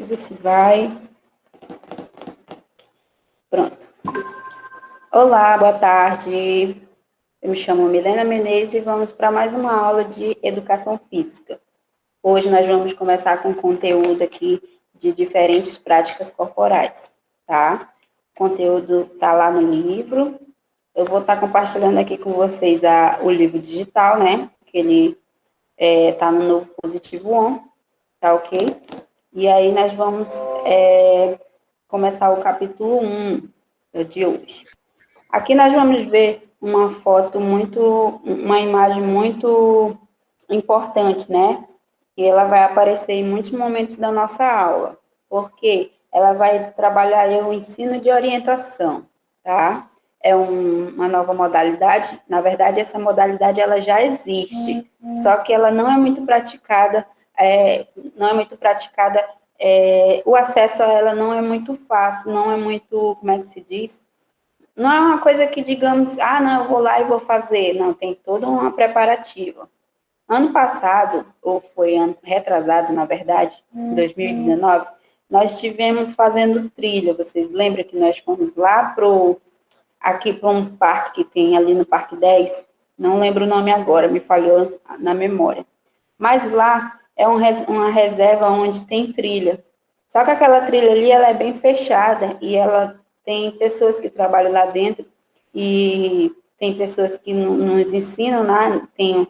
Deixa eu ver se vai. Pronto. Olá, boa tarde. Eu me chamo Milena Menezes e vamos para mais uma aula de Educação Física. Hoje nós vamos começar com conteúdo aqui de diferentes práticas corporais, tá? O conteúdo está lá no livro. Eu vou estar compartilhando aqui com vocês o livro digital, né? Que ele está no Novo Positivo On, tá ok? E aí nós vamos começar o capítulo 1 de hoje. Aqui nós vamos ver uma uma imagem muito importante, né? E ela vai aparecer em muitos momentos da nossa aula, porque ela vai trabalhar o ensino de orientação, tá? É uma nova modalidade. Na verdade, essa modalidade ela já existe, só que ela não é muito praticada. O acesso a ela não é muito fácil, não é muito, como é que se diz? Não é uma coisa que digamos, não, eu vou lá e vou fazer. Não, tem toda uma preparativa. Ano passado, ou foi ano retrasado, na verdade, 2019, nós estivemos fazendo trilha. Vocês lembram que nós fomos lá aqui para um parque que tem ali no Parque 10? Não lembro o nome agora, me falhou na memória. Mas lá é uma reserva onde tem trilha. Só que aquela trilha ali, ela é bem fechada e ela tem pessoas que trabalham lá dentro e tem pessoas que nos ensinam, né? Tem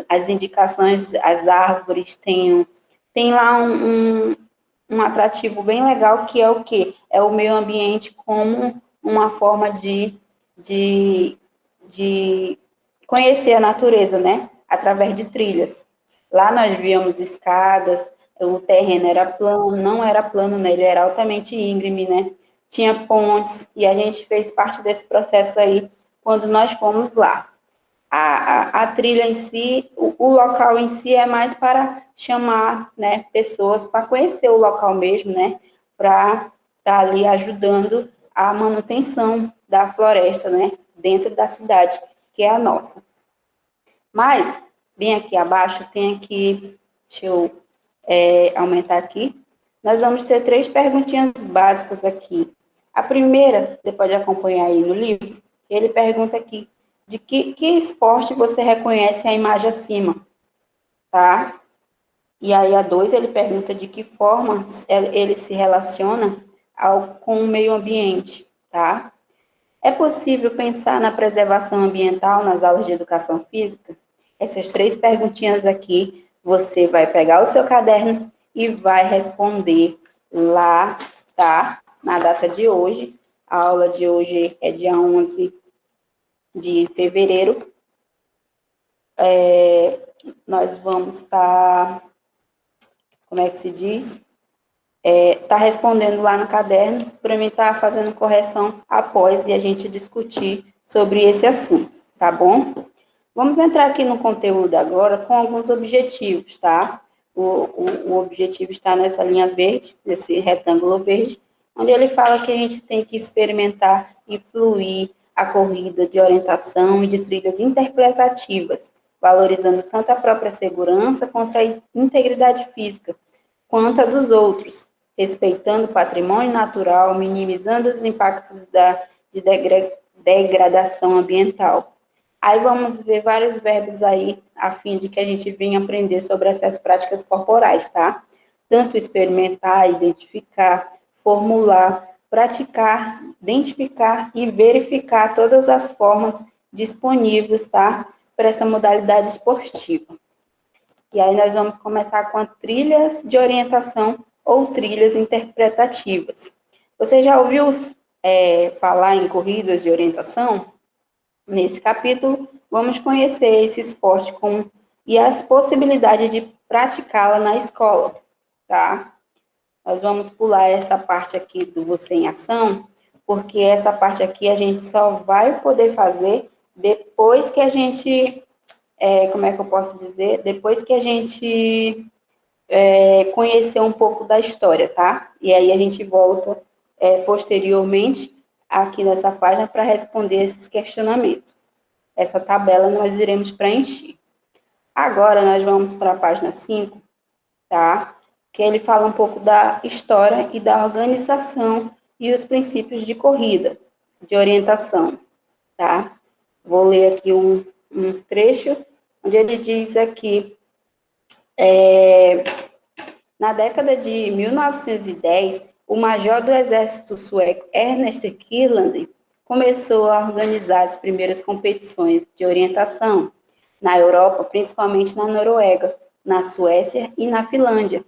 as indicações, as árvores, tem lá um atrativo bem legal que é o quê? É o meio ambiente como uma forma de, de conhecer a natureza, né? Através de trilhas. Lá nós víamos escadas, o terreno era plano, não era plano, né? Ele era altamente íngreme, né? Tinha pontes, e a gente fez parte desse processo aí quando nós fomos lá. A trilha em si, o local em si é mais para chamar, né, pessoas para conhecer o local mesmo, né? Para estar ali ajudando a manutenção da floresta, né? Dentro da cidade, que é a nossa. Mas, bem aqui abaixo, tem aqui, deixa eu aumentar aqui, nós vamos ter 3 perguntinhas básicas aqui. A primeira, você pode acompanhar aí no livro, ele pergunta aqui, de que esporte você reconhece a imagem acima, tá? E aí a 2, ele pergunta de que forma ele se relaciona com o meio ambiente, tá? É possível pensar na preservação ambiental nas aulas de educação física? Essas 3 perguntinhas aqui, você vai pegar o seu caderno e vai responder lá, tá? Na data de hoje. A aula de hoje é dia 11 de fevereiro. Nós vamos estar, como é que se diz? Tá respondendo lá no caderno, para mim estar fazendo correção após e a gente discutir sobre esse assunto, tá bom? Vamos entrar aqui no conteúdo agora com alguns objetivos, tá? O objetivo está nessa linha verde, nesse retângulo verde, onde ele fala que a gente tem que experimentar e fluir a corrida de orientação e de trilhas interpretativas, valorizando tanto a própria segurança quanto a integridade física, quanto a dos outros, respeitando o patrimônio natural, minimizando os impactos de degradação ambiental. Aí vamos ver vários verbos aí, a fim de que a gente venha aprender sobre essas práticas corporais, tá? Tanto experimentar, identificar, formular, praticar, identificar e verificar todas as formas disponíveis, tá? Para essa modalidade esportiva. E aí nós vamos começar com trilhas de orientação ou trilhas interpretativas. Você já ouviu falar em corridas de orientação? Nesse capítulo, vamos conhecer esse esporte e as possibilidades de praticá-la na escola, tá? Nós vamos pular essa parte aqui do Você em Ação, porque essa parte aqui a gente só vai poder fazer depois que a gente, como é que eu posso dizer? Depois que a gente conhecer um pouco da história, tá? E aí a gente volta posteriormente aqui nessa página para responder esses questionamentos. Essa tabela nós iremos preencher. Agora nós vamos para a página 5, tá? que ele fala um pouco da história e da organização e os princípios de corrida, de orientação, tá? Vou ler aqui um trecho, onde ele diz aqui, na década de 1910, o major do exército sueco Ernest Killand começou a organizar as primeiras competições de orientação na Europa, principalmente na Noruega, na Suécia e na Finlândia.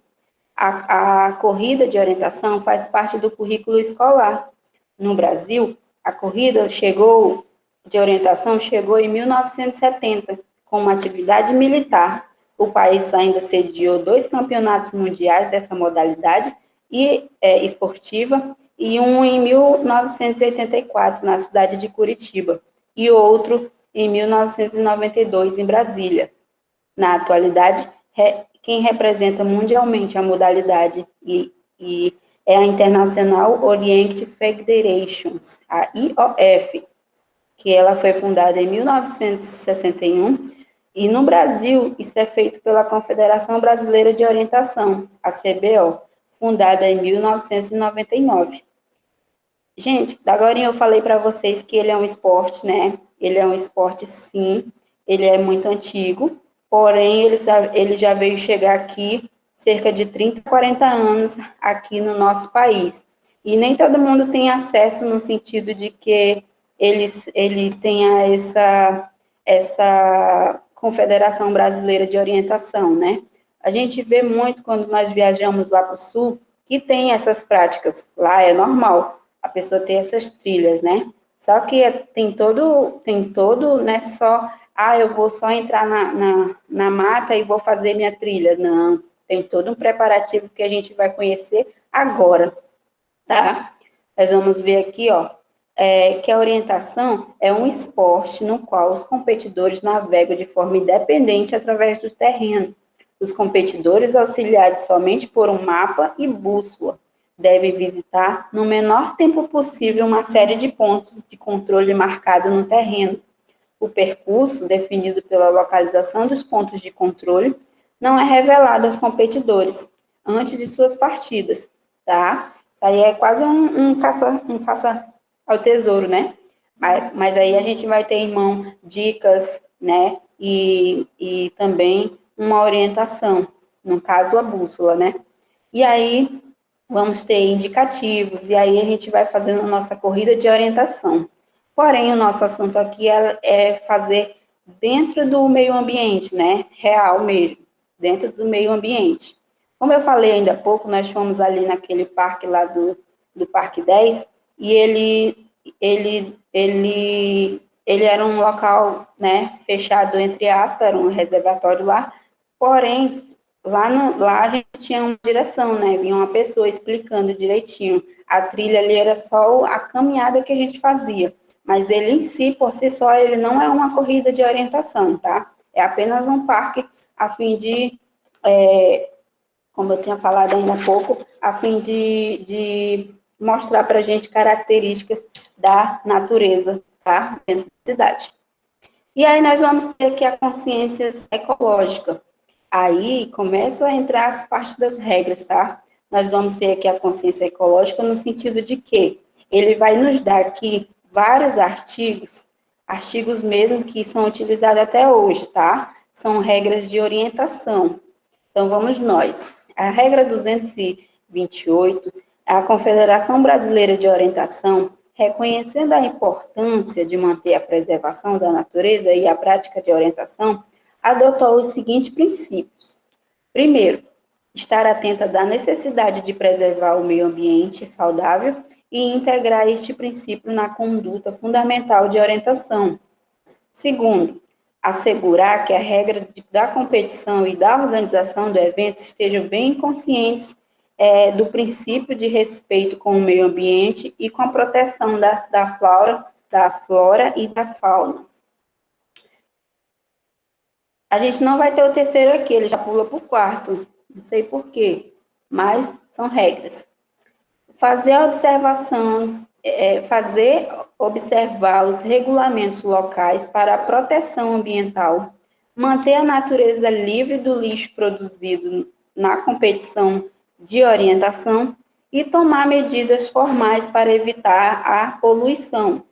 A corrida de orientação faz parte do currículo escolar. No Brasil, a corrida de orientação chegou em 1970, com uma atividade militar. O país ainda sediou 2 campeonatos mundiais dessa modalidade esportiva, e um em 1984, na cidade de Curitiba, e outro em 1992, em Brasília. Na atualidade, quem representa mundialmente a modalidade é a International Orienting Federation, a IOF, que ela foi fundada em 1961, e no Brasil isso é feito pela Confederação Brasileira de Orientação, a CBO, fundada em 1999. Gente, agora eu falei para vocês que ele é um esporte, né? Ele é um esporte, sim, ele é muito antigo, porém ele já veio chegar aqui cerca de 30, 40 anos aqui no nosso país. E nem todo mundo tem acesso no sentido de que ele tenha essa Confederação Brasileira de Orientação, né? A gente vê muito quando nós viajamos lá para o sul, que tem essas práticas. Lá é normal a pessoa ter essas trilhas, né? Só que tem todo, né, eu vou só entrar na mata e vou fazer minha trilha. Não, tem todo um preparativo que a gente vai conhecer agora, tá? Nós vamos ver aqui, ó, que a orientação é um esporte no qual os competidores navegam de forma independente através do terreno. Os competidores, auxiliados somente por um mapa e bússola, devem visitar no menor tempo possível uma série de pontos de controle marcado no terreno. O percurso, definido pela localização dos pontos de controle, não é revelado aos competidores antes de suas partidas, tá? Isso aí é quase um caça ao tesouro, né? Mas aí a gente vai ter em mão dicas, né? E também uma orientação, no caso a bússola, né? E aí vamos ter indicativos, e aí a gente vai fazendo a nossa corrida de orientação. Porém, o nosso assunto aqui é fazer dentro do meio ambiente, né? Real mesmo, dentro do meio ambiente. Como eu falei ainda há pouco, nós fomos ali naquele parque lá do Parque 10, e ele era um local, né, fechado, entre aspas, era um reservatório lá, porém, lá a gente tinha uma direção, né, vinha uma pessoa explicando direitinho, a trilha ali era só a caminhada que a gente fazia, mas ele em si, por si só, ele não é uma corrida de orientação, tá? É apenas um parque a fim de, como eu tinha falado ainda há pouco, a fim de mostrar para a gente características da natureza, tá? Dentro da cidade. E aí nós vamos ter aqui a consciência ecológica. Aí começa a entrar as partes das regras, tá? Nós vamos ter aqui a consciência ecológica no sentido de que ele vai nos dar aqui vários artigos mesmo que são utilizados até hoje, tá? São regras de orientação. Então vamos nós. A regra 228, a Confederação Brasileira de Orientação, reconhecendo a importância de manter a preservação da natureza e a prática de orientação, adotou os seguintes princípios. Primeiro, estar atenta da necessidade de preservar o meio ambiente saudável e integrar este princípio na conduta fundamental de orientação. Segundo, assegurar que a regra da competição e da organização do evento estejam bem conscientes do princípio de respeito com o meio ambiente e com a proteção da flora e da fauna. A gente não vai ter o terceiro aqui, ele já pula para o quarto, não sei por quê, mas são regras. Fazer observar os regulamentos locais para a proteção ambiental, manter a natureza livre do lixo produzido na competição de orientação e tomar medidas formais para evitar a poluição,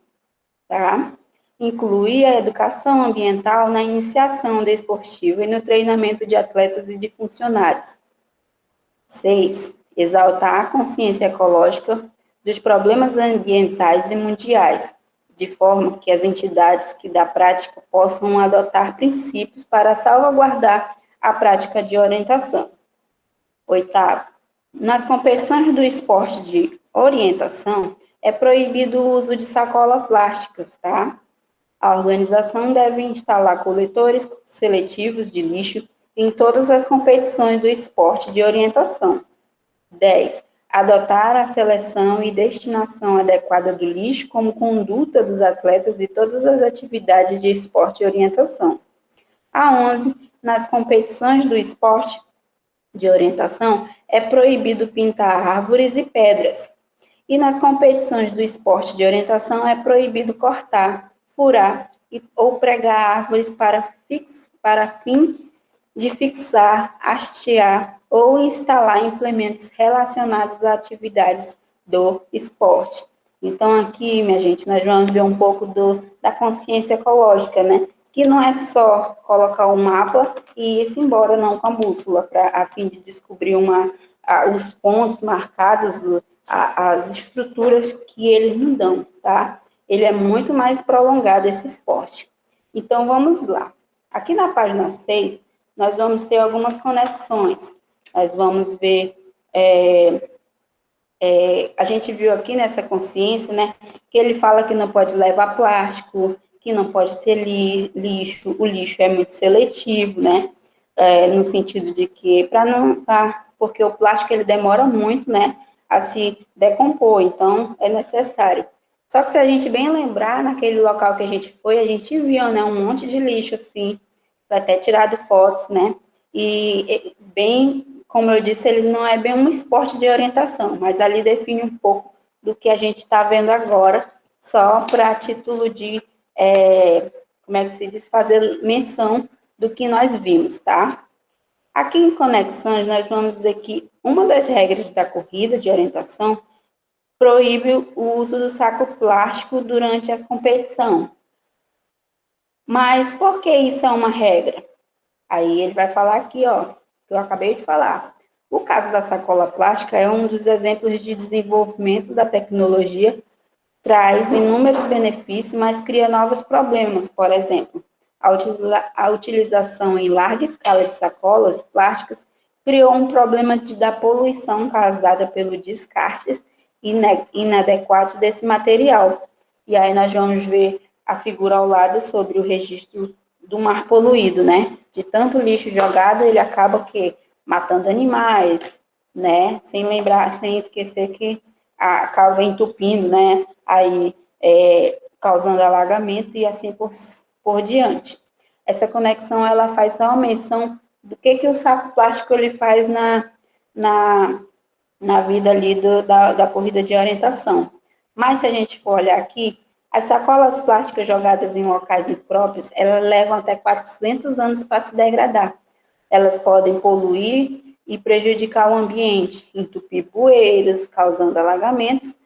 tá? Incluir a educação ambiental na iniciação desportiva e no treinamento de atletas e de funcionários. 6. Exaltar a consciência ecológica dos problemas ambientais e mundiais, de forma que as entidades que da prática possam adotar princípios para salvaguardar a prática de orientação. 8º, nas competições do esporte de orientação, é proibido o uso de sacolas plásticas, tá? A organização deve instalar coletores seletivos de lixo em todas as competições do esporte de orientação. 10. Adotar a seleção e destinação adequada do lixo como conduta dos atletas e todas as atividades de esporte e orientação. A 11. Nas competições do esporte de orientação, é proibido pintar árvores e pedras. E nas competições do esporte de orientação, é proibido cortar, furar ou pregar árvores para fim de fixar, hastear ou instalar implementos relacionados a atividades do esporte. Então, aqui, minha gente, nós vamos ver um pouco da consciência ecológica, né? Que não é só colocar o mapa e ir-se embora, não, com a bússola, a fim de descobrir os pontos marcados, as estruturas que eles não dão, tá? Ele é muito mais prolongado, esse esporte. Então, vamos lá. Aqui na página 6, nós vamos ter algumas conexões. Nós vamos ver, a gente viu aqui nessa consciência, né, que ele fala que não pode levar plástico, que não pode ter lixo, o lixo é muito seletivo, né, no sentido de que, porque o plástico ele demora muito, né, a se decompor, então é necessário. Só que se a gente bem lembrar, naquele local que a gente foi, a gente viu, né, um monte de lixo, assim, foi até tirado fotos, né, e bem, como eu disse, ele não é bem um esporte de orientação, mas ali define um pouco do que a gente está vendo agora, só para título de, como é que se diz, fazer menção do que nós vimos, tá? Aqui em conexões, nós vamos dizer que uma das regras da corrida de orientação proíbe o uso do saco plástico durante a competição. Mas por que isso é uma regra? Aí ele vai falar aqui, ó, que eu acabei de falar. O caso da sacola plástica é um dos exemplos de desenvolvimento da tecnologia, traz inúmeros benefícios, mas cria novos problemas. Por exemplo, a utilização em larga escala de sacolas plásticas criou um problema da poluição causada pelo descarte inadequado desse material. E aí nós vamos ver a figura ao lado sobre o registro do mar poluído, né? De tanto lixo jogado, ele acaba matando animais, né? Sem esquecer que acaba entupindo, né? Aí causando alagamento e assim por diante. Essa conexão ela faz só uma menção do que o saco plástico ele faz na vida ali da corrida de orientação. Mas se a gente for olhar aqui, as sacolas plásticas jogadas em locais impróprios, elas levam até 400 anos para se degradar. Elas podem poluir e prejudicar o ambiente, entupir bueiros, causando alagamentos,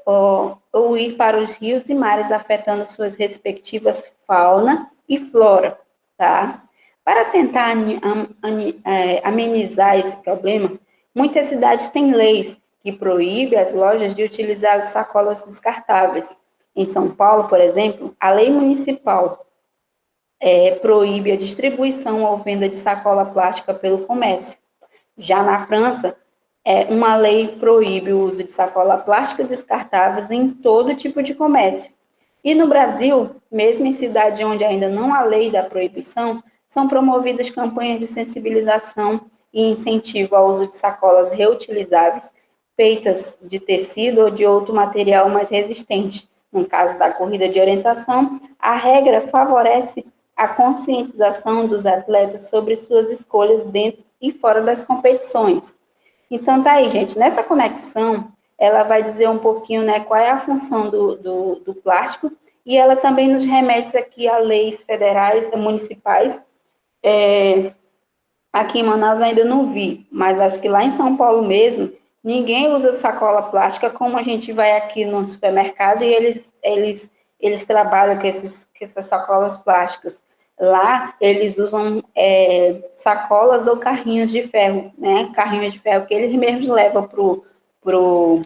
ou ir para os rios e mares, afetando suas respectivas fauna e flora, tá? Para tentar amenizar esse problema, muitas cidades têm leis que proíbem as lojas de utilizar sacolas descartáveis. Em São Paulo, por exemplo, a lei municipal proíbe a distribuição ou venda de sacola plástica pelo comércio. Já na França, uma lei proíbe o uso de sacola plástica descartáveis em todo tipo de comércio. E no Brasil, mesmo em cidades onde ainda não há lei da proibição, são promovidas campanhas de sensibilização e incentivo ao uso de sacolas reutilizáveis, feitas de tecido ou de outro material mais resistente. No caso da corrida de orientação, a regra favorece a conscientização dos atletas sobre suas escolhas dentro e fora das competições. Então, tá aí, gente. Nessa conexão, ela vai dizer um pouquinho, né, qual é a função do plástico, e ela também nos remete aqui a leis federais e municipais, Aqui em Manaus ainda não vi, mas acho que lá em São Paulo mesmo, ninguém usa sacola plástica como a gente vai aqui no supermercado e eles trabalham com essas sacolas plásticas. Lá eles usam sacolas ou carrinhos de ferro, né? Carrinhos de ferro que eles mesmos levam pro, pro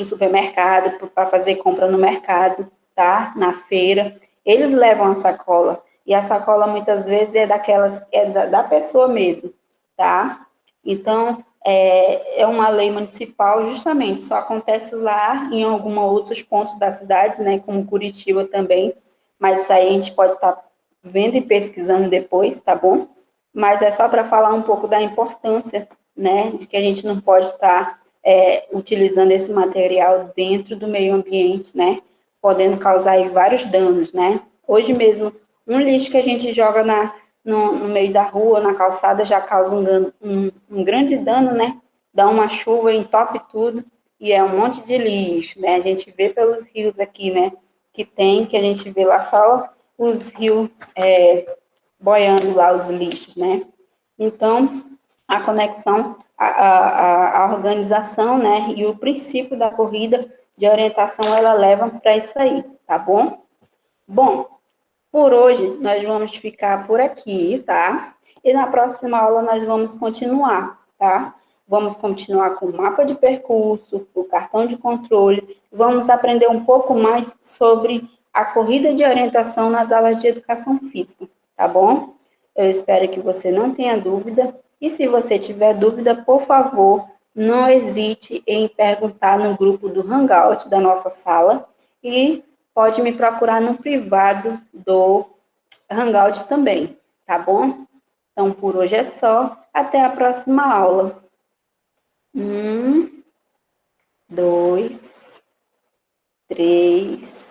supermercado, para fazer compra no mercado, tá? Na feira. Eles levam a sacola. E a sacola muitas vezes é daquelas, da pessoa mesmo, tá? Então, é uma lei municipal, justamente, só acontece lá em alguns outros pontos da cidade, né, como Curitiba também, mas isso aí a gente pode estar vendo e pesquisando depois, tá bom? Mas é só para falar um pouco da importância, né, de que a gente não pode estar utilizando esse material dentro do meio ambiente, né, podendo causar aí vários danos, né? Hoje mesmo, um lixo que a gente joga no meio da rua, na calçada, já causa um grande dano, né? Dá uma chuva, entope tudo, e é um monte de lixo, né? A gente vê pelos rios aqui, né? Que a gente vê lá só os rios boiando lá, os lixos, né? Então, a conexão, a organização, né? E o princípio da corrida de orientação, ela leva para isso aí, tá bom? Bom, por hoje, nós vamos ficar por aqui, tá? E na próxima aula nós vamos continuar, tá? Vamos continuar com o mapa de percurso, o cartão de controle, vamos aprender um pouco mais sobre a corrida de orientação nas aulas de educação física, tá bom? Eu espero que você não tenha dúvida, e se você tiver dúvida, por favor, não hesite em perguntar no grupo do Hangout da nossa sala, e pode me procurar no privado do Hangout também, tá bom? Então, por hoje é só. Até a próxima aula. 1, 2, 3.